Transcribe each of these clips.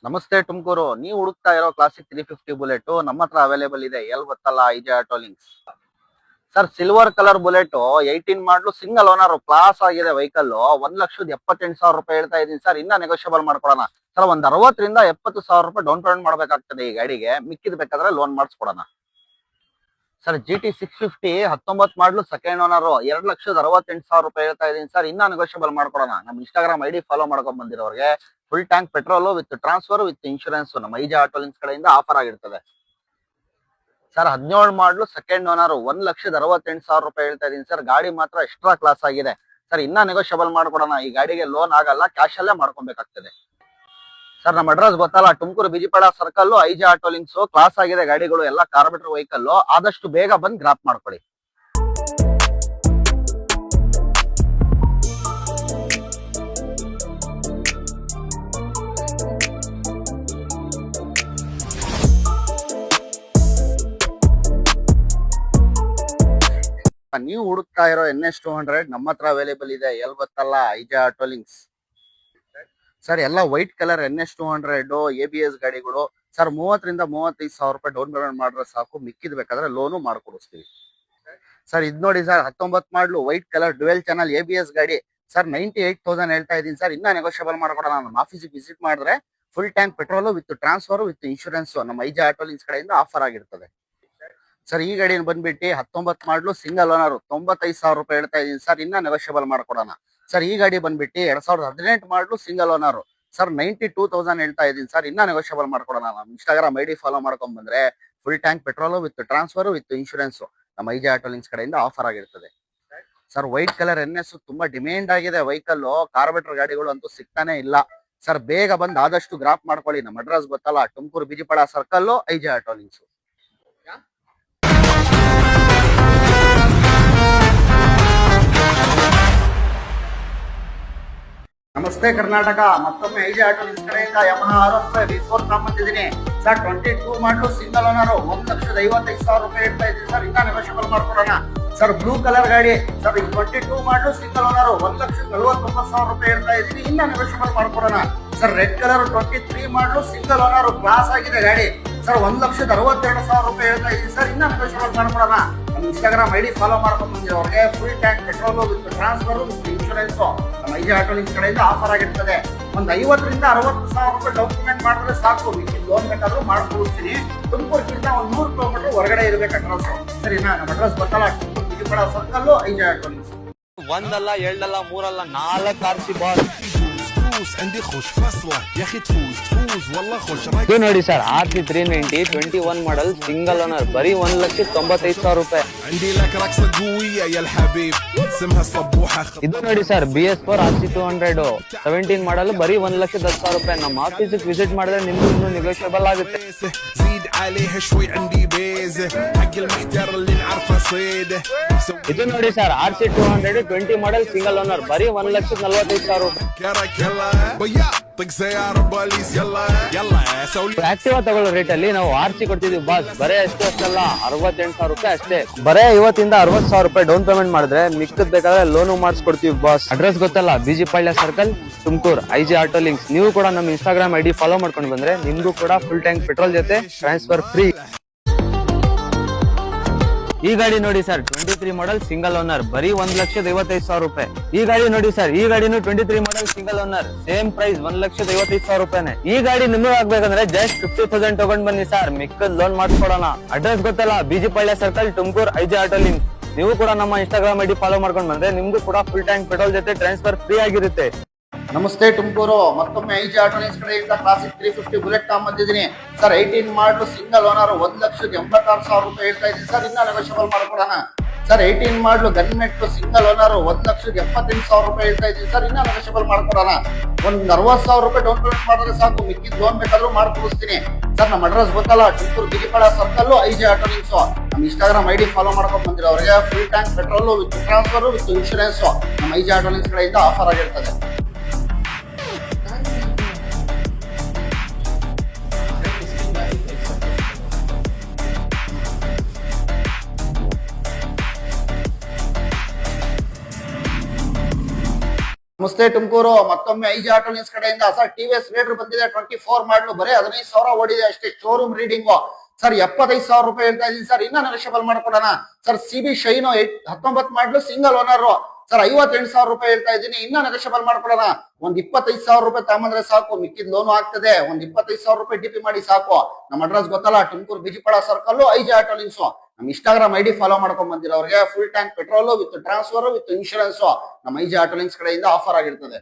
ನಮಸ್ತೆ ತುಮಕೂರು. ನೀವು ಹುಡುಕ್ತಾ ಇರೋ ಕ್ಲಾಸಿಕ್ 350 ಬುಲೆಟ್ ನಮ್ಮ ಹತ್ರ ಅವೈಲೇಬಲ್ ಇದೆ. ಎಲ್ ಗೊತ್ತಲ್ಲ, IJ auto links. Sir, silver colour bullet 18 ಮಾಡಲು ಸಿಂಗಲ್ ಓನರ್ ಕ್ಲಾಸ್ ಆಗಿದೆ ವೆಹಿಕಲ್. 1,78,000 ರೂಪಾಯಿ ಹೇಳ್ತಾ ಇದೀನಿ ಸರ್. ಇನ್ನ ನೆಗೋಷಿಯಬಲ್ ಮಾಡ್ಕೊಡೋಣ ಸರ್. ಒಂದ್ 60,000 ರಿಂದ 70,000 ರೂಪಾಯಿ ಡೌನ್ ಪೇಮೆಂಟ್ ಮಾಡ್ಬೇಕಾಗ್ತದೆ ಈ ಗಾಡಿಗೆ. ಮಿಕ್ಕಿದ್ ಬೇಕಾದ್ರೆ ಲೋನ್ ಮಾಡಿಸ್ಕೊಡೋಣ ಸರ್. GT 650 19 ಮಾಡಲು ಸೆಕೆಂಡ್ ಓನರ್ 2,68,000 ರೂಪಾಯಿ ಹೇಳ್ತಾ ಇದೀನಿ ಸರ್. ಇನ್ನ ನೆಗೋಷಿಯಬಲ್ ಮಾಡ್ಕೊಡೋಣ. ನಮ್ಮ ಇನ್ಸ್ಟಾಗ್ರಾಮ್ ಐಡಿ ಫಾಲೋ ಮಾಡ್ಕೊಂಡ್ ಬಂದಿರೋರಿಗೆ full tank petrol with transfer with insurance ನಮ್ಮ ಐಜೆ ಆಟೋ ಲಿಂಕ್ಸ್ ಕಡೆಯಿಂದ ಆಫರ್ ಆಗಿರ್ತದೆ ಸರ್. 17 ಮಾಡಲು ಸೆಕೆಂಡ್ ಓನರ್ 1,68,000 ರೂಪಾಯಿ ಹೇಳ್ತಾ ಇದೀನಿ ಸರ್. ಗಾಡಿ ಮಾತ್ರ ಎಕ್ಸ್ಟ್ರಾ ಕ್ಲಾಸ್ ಆಗಿದೆ ಸರ್. ಇನ್ನ ನೆಗೋಷಿಯಬಲ್ ಮಾಡ್ಕೊಡೋಣ. ಈ ಗಾಡಿಗೆ ಲೋನ್ ಆಗಲ್ಲ, ಕ್ಯಾಶ್ ಅಲ್ಲೇ ಮಾಡ್ಕೊಬೇಕಾಗ್ತದೆ ಸರ್. ನಮ್ಮ ಅಡ್ರೆಸ್ ಗೊತ್ತಲ್ಲ, Tumakuru Bijipada circle, IJ auto links. Class ಆಗಿದೆ ಗಾಡಿಗಳು, ಎಲ್ಲ ಕಾರ್ಬೆಟರ್ ವೆಹಿಕಲ್. ಆದಷ್ಟು ಬೇಗ ಬಂದ್ ಗ್ರಾಪ್ ಮಾಡ್ಕೊಳ್ಳಿ. ನೀವು ಹುಡುಕ್ತಾ ಇರೋ NS 200 ನಮ್ಮ ಹತ್ರ ಅವೈಲೇಬಲ್ ಇದೆ. ಎಲ್ ಗೊತ್ತಲ್ಲ, ಐಜೆ ಆಟೋ ಲಿಂಕ್ಸ್ ಸರ್. ಎಲ್ಲ ವೈಟ್ ಕಲರ್ NS 200 ABS ಗಾಡಿಗಳು ಸರ್. 30,000 ರಿಂದ 35,000 ರೂಪಾಯಿ ಡೌನ್ ಪೇಮೆಂಟ್ ಮಾಡಿದ್ರೆ ಸಾಕು. ಮಿಕ್ಕಿದ್ ಬೇಕಾದ್ರೆ ಲೋನು ಮಾಡ್ಕೊಡಿಸ್ತೀವಿ ಸರ್. ಇದ್ ನೋಡಿ ಸರ್, 19 ಮಾಡಲು white colour dual channel ABS ಗಾಡಿ ಸರ್. 98,000 ಹೇಳ್ತಾ ಇದೀನಿ ಸರ್. ಇನ್ನ ನೆಗೋಷಿಯಬಲ್ ಮಾಡ್ಕೊಡೋಣ. ನಮ್ಮ ಆಫೀಸಿಗೆ ವಿಸಿಟ್ ಮಾಡಿದ್ರೆ full tank petrol with transfer with insurance ನಮ್ಮ ಐಜೆ ಆಟೋ ಲಿಂಕ್ಸ್ ಕಡೆಯಿಂದ ಆಫರ್ ಆಗಿರ್ತದೆ ಸರ್. ಈ ಗಾಡಿ ಬಂದ್ಬಿಟ್ಟು 19 ಮಾಡಲು ಸಿಂಗಲ್ ಓನರ್ 95,000 ರೂಪಾಯಿ ಹೇಳ್ತಾ ಇದೀನಿ ಸರ್. ಇನ್ನ ನೆಗೋಷಿಯಬಲ್ ಮಾಡ್ಕೊಡೋಣ ಸರ್. ಈ ಗಾಡಿ ಬಂದ್ಬಿಟ್ಟು 2018 ಮಾಡಲು ಸಿಂಗಲ್ ಓನರ್ ಸರ್. 92,000 ಹೇಳ್ತಾ ಇದೀನಿ ಸರ್. ಇನ್ನ ನೆಗೋಷಿಯಬಲ್ ಮಾಡ್ಕೊಡೋಣ. ನಮ್ಮ ಇನ್ಸ್ಟಾಗ್ರಾಮ್ ಐಡಿ ಫಾಲೋ ಮಾಡ್ಕೊಂಡ್ ಬಂದ್ರೆ full tank petrol with transfer with insurance ನಮ್ಮ ಐಜೆ ಆಟೋ ಲಿಂಕ್ಸ್ ಕಡೆಯಿಂದ ಆಫರ್ ಆಗಿರ್ತದೆ ಸರ್. ವೈಟ್ ಕಲರ್ NS ತುಂಬಾ ಡಿಮ್ಯಾಂಡ್ ಆಗಿದೆ ವೆಹಿಕಲ್. ಕಾರ್ಬೆಟರ್ ಗಾಡಿಗಳು ಅಂತೂ ಸಿಗ್ತಾನೆ ಇಲ್ಲ ಸರ್. ಬೇಗ ಬಂದ್ ಆದಷ್ಟು ಗ್ರಾಪ್ ಮಾಡ್ಕೊಳ್ಳಿ. ನಮ್ಮ ಅಡ್ರೆಸ್ ಗೊತ್ತಲ್ಲ, Tumakuru Bijipada circle, IJ auto links. ನಮಸ್ತೆ ಕರ್ನಾಟಕ. ಮತ್ತೊಮ್ಮೆ ಐಜೆ ಆಟೋ ಲಿಂಕ್ಸ್ ಕಡೆಯಿಂದ ಯಮಹ R1 V4 ತಗೊಂಬಂದಿದ್ದೀನಿ ಸರ್. 22 ಮಾಡಲು ಸಿಂಗಲ್ ಓನರ್ 1,55,000 ರೂಪಾಯಿ ಹೇಳ್ತಾ ಇದ್ದೀನಿ ಸರ್. ಇನ್ನ ನೆಗೋಷಿಯಬಲ್ ಮಾಡ್ಕೊಡೋಣ ಸರ್. ಬ್ಲೂ ಕಲರ್ ಗಾಡಿ ಸರ್. 22 ಮಾಡಲು ಸಿಂಗಲ್ ಓನರ್ 1,49,000 ರೂಪಾಯಿ ಹೇಳ್ತಾ ಇದ್ದೀನಿ. ಇನ್ನ ನೆಗೋಷಿಯಬಲ್ ಮಾಡ್ಕೊಡೋಣ ಸರ್. ರೆಡ್ ಕಲರ್ 23 ಮಾಡಲು ಸಿಂಗಲ್ ಓನರ್ ಕ್ಲಾಸ್ ಆಗಿದೆ ಗಾಡಿ ಸರ್. 1,62,000 ರೂಪಾಯಿ ಹೇಳ್ತಾ ಇದ್ದೀನಿ ಸರ್. ಇನ್ನ ನೆಗೋಷಿಯಬಲ್ ಮಾಡ್ಕೊಡೋಣ. ನಮ್ಮ ಇನ್ಸ್ಟಾಗ್ರಾಮ್ ಐಡಿ ಫಾಲೋ ಮಾಡ್ಕೊಂಡು ಬಂದಿರೋರಿಗೆ full tank petrol with transfer with insurance ನಮ್ಮ ಐಜೆ ಆಟೋ ಲಿಂಕ್ಸ್ ಕಡೆಯಿಂದ ಆಫರ್ ಆಗಿರ್ತದೆ. ಒಂದು 50,000 ರಿಂದ 60,000 ರೂಪಾಯಿ ಡೌನ್ ಪೇಮೆಂಟ್ ಮಾಡಿದ್ರೆ ಸಾಕು. ಲೋನ್ ಬೇಕಾದ್ರೂ ಮಾಡ್ಕೊಡ್ತೀನಿ. ತುಮಕೂರಿಗಿಂತ ಒಂದು 100 ಕಿಲೋಮೀಟರ್ ಹೊರಗಡೆ ಇರಬೇಕು ಅಡ್ರೆಸ್. ಸರಿನಾ? ನಮ್ಮ ಅಡ್ರೆಸ್ ಗೊತ್ತಲ್ಲ, Tumakuru Bijipada circle, IJ auto links. ಒಂದಲ್ಲ ಎರಡಲ್ಲ ಮೂರಲ್ಲ 4 RC ಬಾರ್. عندي خوش فصلة يا اخي تفوز والله خوش. ಇದು ನೋಡಿ ಸರ್, RC 390 21 ಮಾಡಲ್ ಸಿಂಗಲ್ ಓನರ್ ಬರೀ 1,95,000 ರೂಪಾಯಿ. عندي لك رقصة قوية يا الحبيب اسمها الصبوحة. ಇದು ನೋಡಿ ಸರ್, BS4 RC 200 17 ಮಾಡಲ್ ಬರೀ 1,10,000 ರೂಪಾಯಿ. ನಮ್ಮ ಆಫೀಸಿಗೆ ವಿಸಿಟ್ ಮಾಡಿದ್ರೆ ನಿಮ್ಗೂ ಇನ್ನೂ ನೆಗೋಷಿಯಬಲ್ ಆಗುತ್ತೆ. زيد عليها شوي عندي بيزة حق المحتار اللي نعرفه صيده. ಇದು ನೋಡಿ ಸರ್, RC 200 20 ಮಾಡಲ್ ಸಿಂಗಲ್ ಓನರ್ ಬರೀ 1,45,000 ರೂಪಾಯಿ. كرك يلا بيا طق سيارة بوليس يلا يلا سولي. ಆಕ್ಟಿವಾ ತಗೊಳ್ಳೋ ರೇಟ್ ಅಲ್ಲಿ ನಾವು RC ಕೊಡ್ತಿದ್ವಿ ಬಾಸ್. ಬರೇ ಅಷ್ಟಲ್ಲ, 68,000 ರೂಪಾಯಿ ಅಷ್ಟೇ. ಬರೇ 50,000 ರಿಂದ 60,000 ರೂಪಾಯಿ ಡೌನ್ ಪೇಮೆಂಟ್ ಮಾಡಿದ್ರೆ ಮಿಕ್ಕದ್ ಬೇಕಾದ್ರೆ ಲೋನು ಮಾಡಿಸ್ಕೊಡ್ತೀವಿ ಬಾಸ್. ಅಡ್ರೆಸ್ ಗೊತ್ತಲ್ಲ, Bijipalli circle, Tumakuru, IJ auto links. ನೀವು ಕೂಡ ನಮ್ಮ ಇನ್ಸ್ಟಾಗ್ರಾಮ್ ಐಡಿ ಫಾಲೋ ಮಾಡ್ಕೊಂಡು ಬಂದ್ರೆ ನಿಮ್ಗೂ ಕೂಡ ಫುಲ್ ಟ್ಯಾಂಕ್ ಪೆಟ್ರೋಲ್ ಜೊತೆ ಟ್ರಾನ್ಸ್ಫರ್ ಫ್ರೀ. ಈ ಗಾಡಿ ನೋಡಿ ಸರ್, 23 ಮಾಡಲ್ ಸಿಂಗಲ್ ಓನರ್ ಬರೀ 1,55,000 ರೂಪಾಯಿ. ಈ ಗಾಡಿ ನೋಡಿ ಸರ್, ಈ ಗಾಡಿನೂ 23 model single owner, same price 1,55,000 ರೂಪಾಯಿನೇ. ಈ ಗಾಡಿ ನಿಮಗೆ ಆಗ್ಬೇಕಂದ್ರೆ ಜಸ್ಟ್ 50,000 ತಗೊಂಡ್ ಬನ್ನಿ ಸರ್. ಮಿಕ್ಕದ್ ಲೋನ್ ಮಾಡ್ಕೊಡೋಣ. ಅಡ್ರೆಸ್ ಗೊತ್ತಲ್ಲ, Bijipalli circle, Tumakuru, IJ auto link. ನೀವು ಕೂಡ ನಮ್ಮ ಇನ್ಸ್ಟಾಗ್ರಾಮ್ ಐಡಿ ಫಾಲೋ ಮಾಡ್ಕೊಂಡು ಬಂದ್ರೆ ನಿಮ್ಗೂ ಕೂಡ ಫುಲ್ ಟ್ಯಾಂಕ್ ಪೆಟ್ರೋಲ್ ಜೊತೆ ಟ್ರಾನ್ಸ್ಫರ್ ಫ್ರೀ ಆಗಿರುತ್ತೆ. ನಮಸ್ತೆ ತುಮಕೂರು. ಮತ್ತೊಮ್ಮೆ ಐಜೆ ಆಟೋ ಲಿಂಕ್ಸ್ ಕಡೆಯಿಂದ ಕ್ಲಾಸಿಕ್ 350 ಬುಲೆಟ್ ತಗೊಂಬಂದಿದ್ದೀನಿ ಸರ್. 18 ಮಾಡಲು ಸಿಂಗಲ್ ಓನರ್ 1,86,000 ರೂಪಾಯಿ ಹೇಳ್ತಾ ಇದ್ದೀನಿ ಸರ್. ಇನ್ನ ನೆಗೋಷಿಯಬಲ್ ಮಾಡ್ಕೊಡೋಣ ಸರ್. 18 ಮಾಡಲು ಗನ್ಮೆಟ್ ಸಿಂಗಲ್ ಓನರ್ 1,78,000 ರೂಪಾಯಿ ಹೇಳ್ತಾ ಇದ್ದೀನಿ ಸರ್. ಇನ್ನ ನೆಗೋಷಿಯಬಲ್ ಮಾಡ್ಕೊಡೋಣ. ಒಂದು 60,000 ರೂಪಾಯಿ ಡೌನ್ ಪೇಮೆಂಟ್ ಮಾಡಿದ್ರೆ ಸಾಕು. ಮಿಕ್ಕಿದ್ ಲೋನ್ ಬೇಕಾದ್ರೂ ಮಾಡ್ಕೊಡಿಸ್ತೀನಿ ಸರ್. ನಮ್ಮ ಅಡ್ರೆಸ್ ಗೊತ್ತಲ್ಲ, Tumakuru Bijipada circle, IJ auto links. ನಮ್ಮ ಇನ್ಸ್ಟಾಗ್ರಾಮ್ ಐಡಿ ಫಾಲೋ ಮಾಡ್ಕೊಂಡು ಬಂದಿರೋ ಅವರಿಗೆ full tank petrol with transfer with insurance ನಮ್ಮ ಐಜೆ ಆಟೋ ಲಿಂಕ್ಸ್ ಕಡೆಯಿಂದ ಆಫರ್ ಆಗಿರ್ತದೆ. ನಮಸ್ತೆ ತುಮಕೂರು, ಮತ್ತೊಮ್ಮೆ ಐಜಿ ಆಟೋಲಿನ್ಸ್ ಕಡೆಯಿಂದ ಸರ್ ಟಿವಿಎಸ್ ರೇಡರ್ ಬಂದಿದೆ. 24 ಮಾಡಲು ಬರೀ 15,000 ಓಡಿದೆ ಅಷ್ಟೇ. ಶೋರೂಮ್ ರೀಡಿಂಗು ಸರ್ 75,000 ರೂಪಾಯಿ ಹೇಳ್ತಾ ಇದೀನಿ ಸರ್. ಇನ್ನ ನೆಗೋಷಿಯಬಲ್ ಮಾಡ್ಕೊಡೋಣ ಸರ್. ಸಿಬಿ ಶೈನು 19 ಮಾಡಲು ಸಿಂಗಲ್ ಓನರ್ ಸರ್ 58,000 ರೂಪಾಯಿ ಹೇಳ್ತಾ ಇದ್ದೀನಿ. ಇನ್ನ ನೆಗೋಷಿಯಬಲ್ ಮಾಡ್ಕೊಡೋಣ. ಒಂದ್ 25,000 ರೂಪಾಯಿ ತಗೊಂಡ್ರೆ ಸಾಕು, ಮಿಕ್ಕಿದ್ ಲೋನು ಆಗ್ತದೆ. ಒಂದ್ 25,000 ರೂಪಾಯಿ ಡಿಪಿ ಮಾಡಿ ಸಾಕು. ನಮ್ಮ ಅಡ್ರೆಸ್ ಗೊತ್ತಲ್ಲ, Tumakuru Bijipada circle, IG auto links. ನಮ್ಮ ಇನ್ಸ್ಟಾಗ್ರಾಮ್ ಐಡಿ ಫಾಲೋ ಮಾಡ್ಕೊಂಡ್ ಬಂದಿರೋರಿಗೆ full tank petrol with transfer with insurance ನಮ್ಮ ಐಜಿ ಆಟೋಲಿನ್ಸ್ ಕಡೆಯಿಂದ ಆಫರ್ ಆಗಿರ್ತದೆ.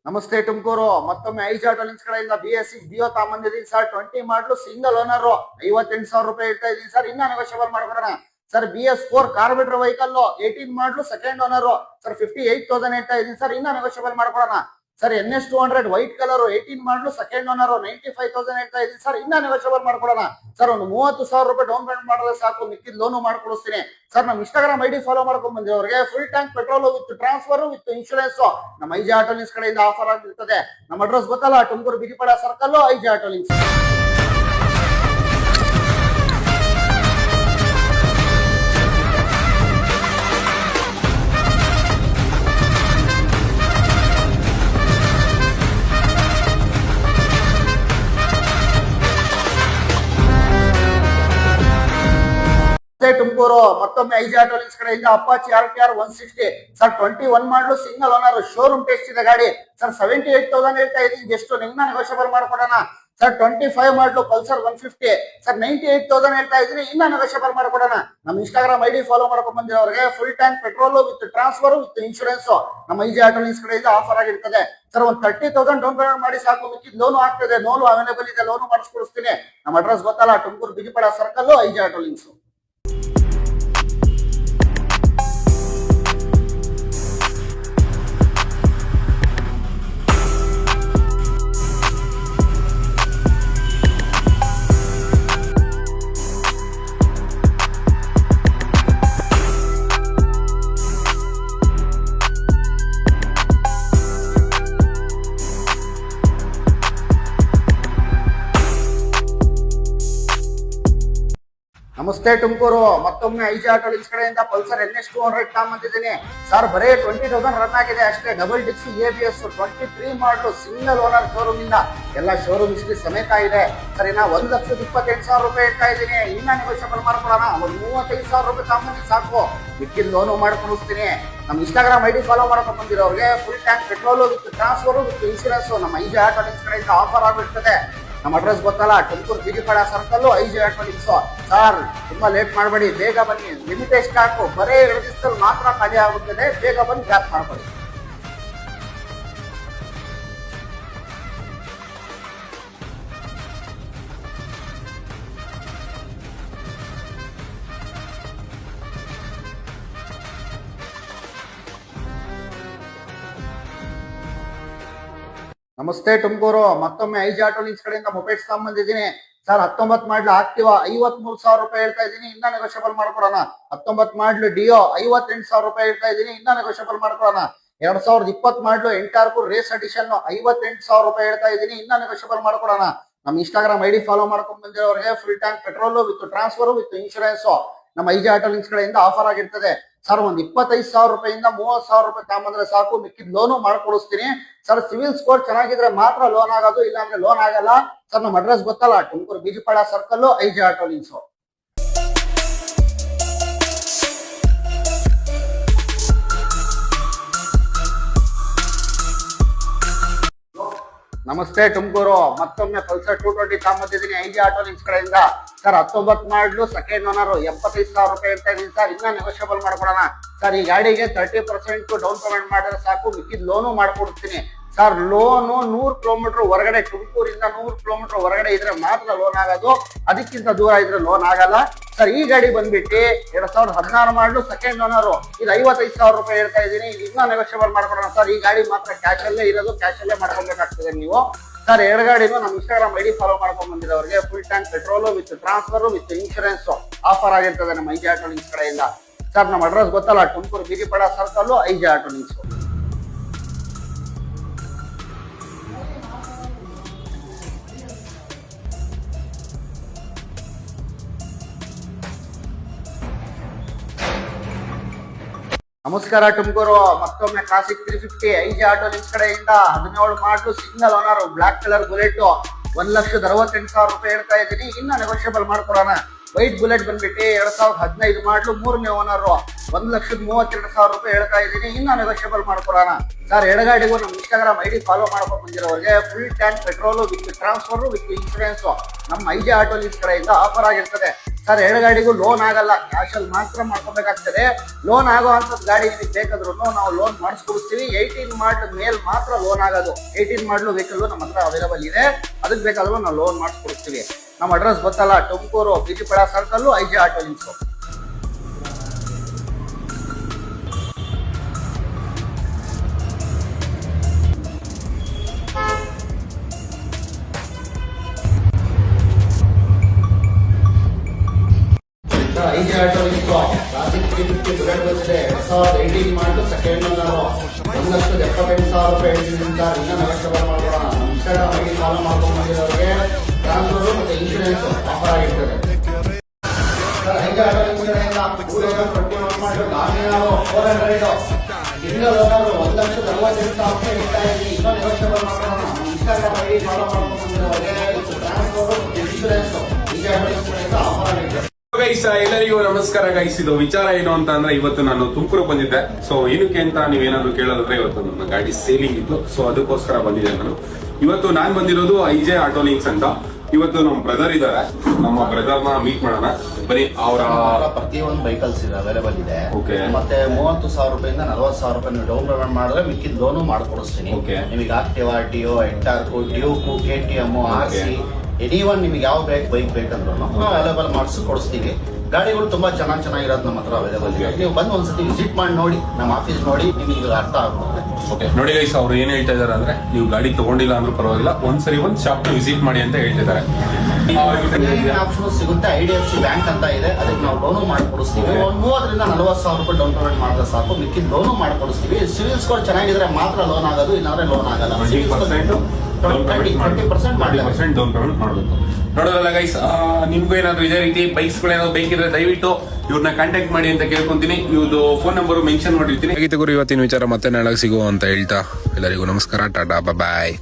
ನಮಸ್ತೆ ತುಮಕೂರು, ಮತ್ತೊಮ್ಮೆ ಐಜಿ ಆಟೋಲಿನ್ಸ್ ಕಡೆಯಿಂದ BS6 ಡಿಯೋ ತಗೊಂಬಂದಿದ್ದೀನಿ ಸರ್. 20 ಮಾಡಲು ಸಿಂಗಲ್ ಓನರ್ 58,000 ರೂಪಾಯಿ ಹೇಳ್ತಾ ಇದ್ದೀನಿ ಸರ್. ಇನ್ನ ನೆಗೋಷಿಯಬಲ್ ಮಾಡ್ಕೊಡೋಣ ಸರ್. BS4 ಕಾರ್ಬೇಟರ್ ವೆಹಿಕಲ್ 18 ಮಾಡಲು ಸೆಕೆಂಡ್ ಓನರ್ ಸರ್ 58,000 ಹೇಳ್ತಾ ಇದ್ದೀನಿ ಸರ್. ಇನ್ನ ನೆಗೋಷಿಯಬಲ್ ಮಾಡ್ಕೊಡೋಣ ಸರ್. NS200 ವೈಟ್ ಕಲರ್ 18 ಮಾಡಲು ಸೆಕೆಂಡ್ ಓನರ್ 95,000 ಹೇಳ್ತಾ ಇದ್ದೀನಿ ಸರ್. ಇನ್ನ ನೆಗೋಷಿಯಬಲ್ ಮಾಡ್ಕೊಡೋಣ ಸರ್. ಒಂದು 30,000 ರೂಪಾಯಿ ಡೌನ್ ಪೇಮೆಂಟ್ ಮಾಡಿದ್ರೆ ಸಾಕು, ಮಿಕ್ಕಿದ ಲೋನು ಮಾಡ್ಕೊಡಿಸ್ತೀನಿ ಸರ್. ನಮ್ಮ ಇನ್ಸ್ಟಾಗ್ರಾಮ್ ಐಡಿ ಫಾಲೋ ಮಾಡ್ಕೊಂಡ್ ಬಂದಿರೋರಿಗೆ full tank petrol with transfer with insurance ನಮ್ಮ ಐಜಿ ಆಟೋಲಿನ್ಸ್ ಕಡೆಯಿಂದ ಆಫರ್ ಆಗಿರ್ತದೆ. ನಮ್ಮ ಅಡ್ರೆಸ್ ಗೊತ್ತಲ್ಲ, Tumakuru Bijipada circle, IG auto links. Tumakuru, ಮತ್ತೊಮ್ಮೆ ಐಜಿ ಆಟೋಲಿನ್ಸ್ ಕಡೆಯಿಂದ ಅಪಾಚಿ RTR 160 ಸರ್ 21 ಮಾಡಲು ಸಿಂಗಲ್ ಓನರ್ ಶೋರೂಮ್ ಟೆಸ್ಟ್ ಇದೆ ಗಾಡಿ ಸರ್. 78,000 ಹೇಳ್ತಾ ಇದ್ದೀನಿ. ಜಸ್ಟ್ ನಿಮ್ನ ನೆಗೋಷಿಯಬಲ್ ಮಾಡ್ಕೊಡೋಣ ಸರ್. 25 ಮಾಡಲು ಪಲ್ಸರ್ 150 ಸರ್ 98,000 ಹೇಳ್ತಾ ಇದ್ದೀನಿ. ಇನ್ನ ನೆಗೋಷಿಯಬಲ್ ಮಾಡ್ಕೊಡೋಣ. ನಮ್ಮ ಇನ್ಸ್ಟಾಗ್ರಾಮ್ ಐಡಿ ಫಾಲೋ ಮಾಡ್ಕೊಂಡ್ ಬಂದಿರೋರಿಗೆ full tank petrol with transfer with insurance ನಮ್ಮ ಐಜಿ ಆಟೋಲಿನ್ಸ್ ಕಡೆಯಿಂದ ಆಫರ್ ಆಗಿರ್ತದೆ ಸರ್. ಒಂದು 30,000 ಡೌನ್ ಪೇಮೆಂಟ್ ಮಾಡಿ ಸಾಕು, ಮಿಕ್ಕಿದ ಲೋನು ಆಗ್ತದೆ. ಲೋನು ಅವೈಲೇಬಲ್ ಇದೆ, ಲೋನು ಮಾಡಿಸ್ಕೊಡಿಸ್ತೀನಿ. ನಮ್ಮ ಅಡ್ರೆಸ್ ಗೊತ್ತಲ್ಲ, ತುಮಕೂರು ಬಿಜಿಪಡ ಸರ್ಕಲ್, ಐಜಿ ಆಟೋಲಿನ್ಸ್. ನಮಸ್ತೆ ತುಮಕೂರು, ಮತ್ತೊಮ್ಮೆ ಐಜಿ ಆಟೋಲಿನ್ಸ್ ಕಡೆಯಿಂದ ಪಲ್ಸರ್ NS200 ತಗೊಂಬಂದಿದ್ದೀನಿ ಸರ್. ಬರೀ 20,000 ರನ್ ಆಗಿದೆ ಅಷ್ಟೇ. ಡಬಲ್ ಡಿಕ್ಸ್ ABS 23 ಮಾಡಲು ಸಿಂಗಲ್ ಓನರ್ ಶೋರೂಮ್ ಇಂದ ಎಲ್ಲ ಶೋರೂಮ್ ಹಿಸ್ಟ್ರಿ ಸಮೇತ ಇದೆ ಸರ್. ಇನ್ನ 1,28,000 ರೂಪಾಯಿ ಇಡ್ತಾ ಇದ್ದೀನಿ. ಇನ್ನ ನೆಗೋಷಿಯಬಲ್ ಮಾಡ್ಕೊಡೋಣ. ಒಂದು 35,000 ರೂಪಾಯಿ ತಗೊಂಬಂದಿ ಸಾಕು, ಮಿಕ್ಕಿದ ಲೋನು ಮಾಡ್ಕೊಡಿಸ್ತೀನಿ. ನಮ್ಮ ಇನ್ಸ್ಟಾಗ್ರಾಮ್ ಐಡಿ ಫಾಲೋ ಮಾಡ್ಕೊಂಡು ಬಂದಿರೋರಿಗೆ full tank petrol with transfer with insurance ನಮ್ಮ ಐಜಿ ಆಟೋಲಿನ್ಸ್ ಕಡೆಯಿಂದ ಆಫರ್ ಆಗಿರ್ತದೆ. ನಮ್ಮ ಅಡ್ರೆಸ್ ಗೊತ್ತಲ್ಲ, Tumakuru Bijipada circle, IG auto links sir. ತುಂಬಾ ಲೇಟ್ ಮಾಡಬೇಡಿ, ಬೇಗ ಬನ್ನಿ. ಲಿಮಿಟೆಡ್ ಸ್ಟಾಕ್ ಬರೇ 2 ದಿವಸದಲ್ಲಿ ಮಾತ್ರ ಖಾಲಿ ಆಗುತ್ತದೆ. ಬೇಗ ಬಂದು ಗ್ಯಾಪ್ ಮಾಡ್ಕೊಳ್ಳಿ. ನಮಸ್ತೆ ತುಮಕೂರು, ಮತ್ತೊಮ್ಮೆ ಐಜಿ ಆಟೋಲಿನ್ಸ್ ಕಡೆಯಿಂದ ಮೊಬೈಲ್ಸ್ ತಗೊಂಬಂದಿದ್ದೀನಿ ಸರ್. 19 ಮಾಡಲು ಆಕ್ಟಿವಾ 53,000 ರೂಪಾಯಿ ಹೇಳ್ತಾ ಇದ್ದೀನಿ. ಇನ್ನ ನೆಗೋಷಿಯಬಲ್ ಮಾಡ್ಕೊಡೋಣ. 19 ಮಾಡಲು ಡಿಯೋ 58,000 ರೂಪಾಯಿ ಹೇಳ್ತಾ ಇದ್ದೀನಿ. ಇನ್ನ ನೆಗೋಷಿಯಬಲ್ ಮಾಡ್ಕೊಡೋಣ. 2020 ಮಾಡಲು ಎಂಟಾರ್ಕು ರೇಸ್ ಅಡಿಷನ್ 58,000 ರೂಪಾಯಿ ಹೇಳ್ತಾ ಇದ್ದೀನಿ. ಇನ್ನ ನೆಗೋಷಿಯಬಲ್ ಮಾಡ್ಕೊಡೋಣ. ನಮ್ಮ ಇನ್ಸ್ಟಾಗ್ರಾಮ್ ಐಡಿ ಫಾಲೋ ಮಾಡ್ಕೊಂಡ್ ಬಂದಿರೋರಿಗೆ full tank petrol with transfer with insurance ನಮ್ಮ ಐಜಿ ಆಟೋಲಿನ್ಸ್ ಕಡೆಯಿಂದ ಆಫರ್ ಆಗಿರ್ತದೆ ಸರ್. ಒಂದು 25,000 ರೂಪಾಯಿಂದ 30,000 ರೂಪಾಯಿ ತಗೊಂಬಂದ್ರೆ ಸಾಕು, ಮಿಕ್ಕಿದ ಲೋನು ಮಾಡ್ಕೊಡಿಸ್ತೀನಿ ಸರ್. ಸಿವಿಲ್ ಸ್ಕೋರ್ ಚೆನ್ನಾಗಿದ್ರೆ ಮಾತ್ರ ಲೋನ್ ಆಗೋದು, ಇಲ್ಲಾಂದ್ರೆ ಲೋನ್ ಆಗಲ್ಲ ಸರ್. ನಮ್ಮ ಅಡ್ರೆಸ್ ಗೊತ್ತಲ್ಲ, ತುಮಕೂರು ಬಿಜಿಪಡ ಸರ್ಕಲ್, ಐಜಿ ಆಟೋಲಿನ್ಸ್. ನಮಸ್ತೆ ತುಮಕೂರು, ಮತ್ತೊಮ್ಮೆ ಪಲ್ಸರ್ 220 ತಗೊಂಬಂದಿದ್ದೀನಿ ಐಜಿ ಆಟೋಲಿನ್ಸ್ ಕಡೆಯಿಂದ ಸರ್. 19 ಮಾಡಲು ಸೆಕೆಂಡ್ ಓನರ್ 75,000 ರೂಪಾಯಿ ಹೇಳ್ತಾ ಇದ್ದೀನಿ ಸರ್. ಇನ್ನ ನೆಗೋಷಿಯಬಲ್ ಮಾಡ್ಕೊಡೋಣ ಸರ್. ಈ ಗಾಡಿಗೆ 30% ಡೌನ್ ಪೇಮೆಂಟ್ ಮಾಡಿದ್ರೆ ಸಾಕು, ಮಿಕ್ಕಿದ ಲೋನು ಮಾಡ್ಕೊಡ್ತೀನಿ ಸರ್. ಲೋನು 100 ಕಿಲೋಮೀಟರ್ ಹೊರಗಡೆ, ತುಮಕೂರಿಂದ 100 ಕಿಲೋಮೀಟರ್ ಹೊರಗಡೆ ಇದ್ರೆ ಮಾತ್ರ ಲೋನ್ ಆಗೋದು, ಅದಕ್ಕಿಂತ ದೂರ ಇದ್ರೆ ಲೋನ್ ಆಗಲ್ಲ ಸರ್. ಈ ಗಾಡಿ ಬಂದ್ಬಿಟ್ಟು 2016 ಮಾಡಲು ಸೆಕೆಂಡ್ ಓನರ್, ಇದು 55,000 ರೂಪಾಯಿ ಹೇಳ್ತಾ ಇದ್ದೀನಿ. ಇನ್ನ ನೆಗೋಷಿಯಬಲ್ ಮಾಡ್ಕೊಡೋಣ ಸರ್. ಈ ಗಾಡಿ ಮಾತ್ರ ಕ್ಯಾಶ್ ಅಲ್ಲೇ ಇರೋದು, ಕ್ಯಾಶ್ ಅಲ್ಲೇ ಮಾಡ್ಕೊಬೇಕಾಗ್ತದೆ ನೀವು. ಸರ್ ಎರಡು ಗಾಡಿನೂ ನಮ್ಮ ಇನ್ಸ್ಟಾಗ್ರಾಮ್ ಐಡಿ ಫಾಲೋ ಮಾಡ್ಕೊಂಡ್ ಬಂದಿರೋರಿಗೆ full tank petrol with transfer with insurance offer ಆಗಿರ್ತದೆ ನಮ್ಮ ಐಜೆ ಆಟೋ ಲಿಂಕ್ಸ್ ಕಡೆಯಿಂದ. ಸರ್ ನಮ್ಮ ಅಡ್ರೆಸ್ ಗೊತ್ತಲ್ಲ, Tumakuru Bidipada circle IJ auto links. ನಮಸ್ಕಾರ ತುಮಕೂರು, ಮತ್ತೊಮ್ಮೆ ಕ್ಲಾಸಿಕ್ 350 ಐಜೆ ಆಟೋ ಲಿಂಕ್ಸ್ ಕಡೆಯಿಂದ 17 ಮಾಡಲು single owner black colour bullet 1,68,000 ರೂಪಾಯಿ ಹೇಳ್ತಾ ಇದ್ದೀನಿ. ಇನ್ನ ನೆಗೋಷಿಯಬಲ್ ಮಾಡ್ಕೊಡೋಣ. ವೈಟ್ ಬುಲೆಟ್ ಬಂದ್ಬಿಟ್ಟು 2015 ಮಾಡಲು 3ನೇ ಓನರ್ 1,32,000 ರೂಪಾಯಿ ಹೇಳ್ತಾ ಇದ್ದೀನಿ. ಇನ್ನ ನೆಗೋಷಿಯಬಲ್ ಮಾಡ್ಕೊಡೋಣ. ಸರ್ ಎಡಗಾಡಿಗೂ ನಮ್ಮ ಇನ್ಸ್ಟಾಗ್ರಾಮ್ ಐಡಿ ಫಾಲೋ ಮಾಡ್ಕೊಂಡು ಬಂದಿರೋರಿಗೆ full tank petrol with transfer with insurance ನಮ್ಮ ಐಜೆ ಆಟೋ ಲಿಂಕ್ಸ್ ಕಡೆಯಿಂದ ಆಫರ್ ಆಗಿರ್ತದೆ. ಸರ್ ಎರಡು ಗಾಡಿಗೂ ಲೋನ್ ಆಗಲ್ಲ, ಕ್ಯಾಶ್ ಅಲ್ಲಿ ಮಾತ್ರ ಮಾಡ್ಕೋಬೇಕಾಗ್ತದೆ. ಲೋನ್ ಆಗೋ ಅಂತದ್ ಗಾಡಿ ನಿಮಗೆ ಬೇಕಾದ್ರೂ ನಾವು ಲೋನ್ ಮಾಡಿಸ್ಕೊಡ್ತೀವಿ. 18 ಮಾಡಲ್ ಮೇಲ್ ಮಾತ್ರ ಲೋನ್ ಆಗೋದು. 18 ಮಾಡಲು ವೆಹಿಕಲ್ ನಮ್ಮ ಹತ್ರ ಅವೈಲೇಬಲ್ ಇದೆ, ಅದಕ್ಕೆ ಬೇಕಾದ್ರೂ ನಾವು ಲೋನ್ ಮಾಡಿಸ್ಕೊಡ್ತೀವಿ. ನಮ್ಮ ಅಡ್ರೆಸ್ ಗೊತ್ತಲ್ಲ, Tumakuru Bidipada circle IJ auto links. IJ auto links classic 350 bullet ಬಂದಿದೆ. 2018 ಮಾಡಲು ಸೆಕೆಂಡ್ ಓನರ್ 1,78,000 ರೂಪಾಯಿ ಹೇಳ್ತೀನಿ ಸರ್. ಇನ್ನ ನೆಗೋಷಿಯಬಲ್ ಮಾಡೋಣ. ನಮ್ಮ ಇನ್ಸ್ಟಾಗ್ರಾಮ್ ಐಡಿ ಫಾಲೋ ಮಾಡ್ಕೊಂಡು ಬಂದಿರೋರಿಗೆ ಟ್ರಾನ್ಸ್ಫರ್ ಮತ್ತೆ ಇನ್ಶೂರೆನ್ಸ್ ಆಫರ್ ಆಗಿರ್ತದೆ. ಐಜೆ ಆಟೋ ಲಿಂಕ್ಸ್ ಕಡೆಯಿಂದ 21 ಮಾಡಲು 400 ಸಿಂಗಲ್ ಓನರ್ 1,68,000 ರೂಪಾಯಿ ಹೇಳ್ತಾ ಇದ್ದೀನಿ. ಇನ್ನೂ ನೆಗೋಷಿಯಬಲ್ ಮಾಡೋಣ. ನಮ್ಮ ಇನ್ಸ್ಟಾಗ್ರಾಮ್ ಐಡಿ ಫಾಲೋ ಮಾಡ್ಕೊಂಡು ಬಂದಿರೋರಿಗೆ ಟ್ರಾನ್ಸ್ಫರ್ ಮತ್ತೆ ಇನ್ಶೂರೆನ್ಸ್ ಐಜೆ ಆಟೋ ಲಿಂಕ್ಸ್ ಕಡೆಯಿಂದ ಆಫರ್ ಆಗಿರ್ತದೆ. ಗೈಸ್ ಎಲ್ಲರಿಗೂ ನಮಸ್ಕಾರ ಗೈಸ್. ಇದು ವಿಚಾರ ಏನು ಅಂತ ಅಂದ್ರೆ, ಇವತ್ತು ನಾನು ತುಮಕೂರು ಬಂದಿದ್ದೆ. ಸೊ ಏನಕ್ಕೆ ಅಂತ ನೀವೇನಾದ್ರು ಕೇಳೋದಾದ್ರೆ, ಇವತ್ತು ನನ್ನ ಗಾಡಿ ಸೇಲಿಂಗ್ ಇತ್ತು, ಸೊ ಅದಕ್ಕೋಸ್ಕರ ಬಂದಿದ್ದೆ ನಾನು. ಇವತ್ತು ನಾನು ಬಂದಿರೋದು ಐಜೆ ಆಟೋ ಲಿಂಕ್ಸ್ ಅಂತ. ಇವತ್ತು ನಮ್ಮ ಬ್ರದರ್ ಇದಾರೆ, ನಮ್ಮ ಬ್ರದರ್ ನ ಮೀಟ್ ಮಾಡೋಣ. ಬರೀ ಅವರ ಪ್ರತಿಯೊಂದು ವೆಹಿಕಲ್ಸ್ ಇದೆ ಅವೈಲೇಬಲ್ ಇದೆ. Okay. ಮತ್ತೆ 30,000 ರೂಪಾಯಿಂದ 40,000 ರೂಪಾಯಿ ನೀವು ಡೌನ್ ಪೇಮೆಂಟ್ ಮಾಡಿದ್ರೆ ಮಿಕ್ಕಿದ ಲೋನು ಮಾಡ್ಕೊಡಿಸ್ತೀನಿ. Okay. ನಿಮಗೆ Activa, ಟಿಯೋ, Ntorq, Duke, KTM, RC anyone ನಿಮ್ಗೆ ಯಾವ ಬೈಕ್ ಬೇಕಂದ್ರೂ ನಾವು ಅವೈಲೇಬಲ್ ಮಾಡಿಸಿ ಕೊಡಿಸ್ತೀವಿ. ಗಾಡಿಗಳು ತುಂಬಾ ಚೆನ್ನಾಗಿರೋದು ನಮ್ಮ ಹತ್ರ ಅವೈಲೇಬಲ್ ಇದೆ. ನೀವು ಬಂದು ಒಂದ್ಸತಿ ವಿಸಿಟ್ ಮಾಡಿ ನೋಡಿ, ನಮ್ಮ ಆಫೀಸ್ ನೋಡಿ, ನಿಮಗೆ ಅರ್ಥ ಆಗುತ್ತೆ. ಓಕೆ ನೋಡಿ ಗೈಸ್, ಅವ್ರು ಏನ್ ಹೇಳ್ತಾ ಇದಾರೆ ಅಂದ್ರೆ, ನೀವು ಗಾಡಿ ತಗೊಂಡಿಲ್ಲ ಅಂದ್ರೂ ಪರವಾಗಿಲ್ಲ, ಒಂದ್ಸರಿ ಒಂದು ಶಾಪ್ ನ ವಿಸಿಟ್ ಮಾಡಿ ಅಂತ ಹೇಳ್ತಿದ್ದಾರೆ. ಆಪ್ಷನ್ ಸಿಗುತ್ತೆ. IDFC ಬ್ಯಾಂಕ್ ಅಂತ ಇದೆ, ಅದಕ್ಕೆ ನಾವು ಲೋನು ಮಾಡಿಕೊಡಿಸ್ತೀವಿ. ಒಂದು 30,000 ರಿಂದ 40,000 ರೂಪಾಯಿ ಡೌನ್ ಪೇಮೆಂಟ್ ಮಾಡಿದ್ರೆ ಸಾಕು, ಮಿಕ್ಕಿದ ಲೋನು ಮಾಡಿಕೊಡಿಸ್ತೀವಿ. ಸಿವಿಲ್ ಸ್ಕೋರ್ ಚೆನ್ನಾಗಿದ್ರೆ ಮಾತ್ರ ಲೋನ್ ಆಗೋದು, ಇಲ್ಲಾಂದ್ರೆ ಲೋನ್ ಆಗಲ್ಲ. 20% ಡೌನ್ ಪೇಮೆಂಟ್ ಮಾಡಬೇಕು. ನೋಡೋದಲ್ಲ ಗೈಸ್, ನಿಮ್ಗೂ ಏನಾದ್ರು ಇದೇ ರೀತಿ ಬೈಕ್ಸ್ ಗಳೇನಾದ್ರು ಬೇಕಿದ್ರೆ ದಯವಿಟ್ಟು ಇವ್ರನ್ನ ಕಾಂಟ್ಯಾಕ್ಟ್ ಮಾಡಿ ಅಂತ ಕೇಳ್ಕೊಂತೀನಿ. ಇವ್ರದ್ದು ಫೋನ್ ನಂಬರ್ ಮೆನ್ಷನ್ ಮಾಡಿರ್ತೀನಿ. ಹಾಗಿತ್ತು ಗುರು, ಇವತ್ತಿನ ವಿಚಾರ ಮತ್ತೆ ನಾಳೆ ಸಿಗುವ ಅಂತ ಹೇಳ್ತಾ ಎಲ್ಲರಿಗೂ ನಮಸ್ಕಾರ, ಟಾಟಾ, ಬಾಯ್.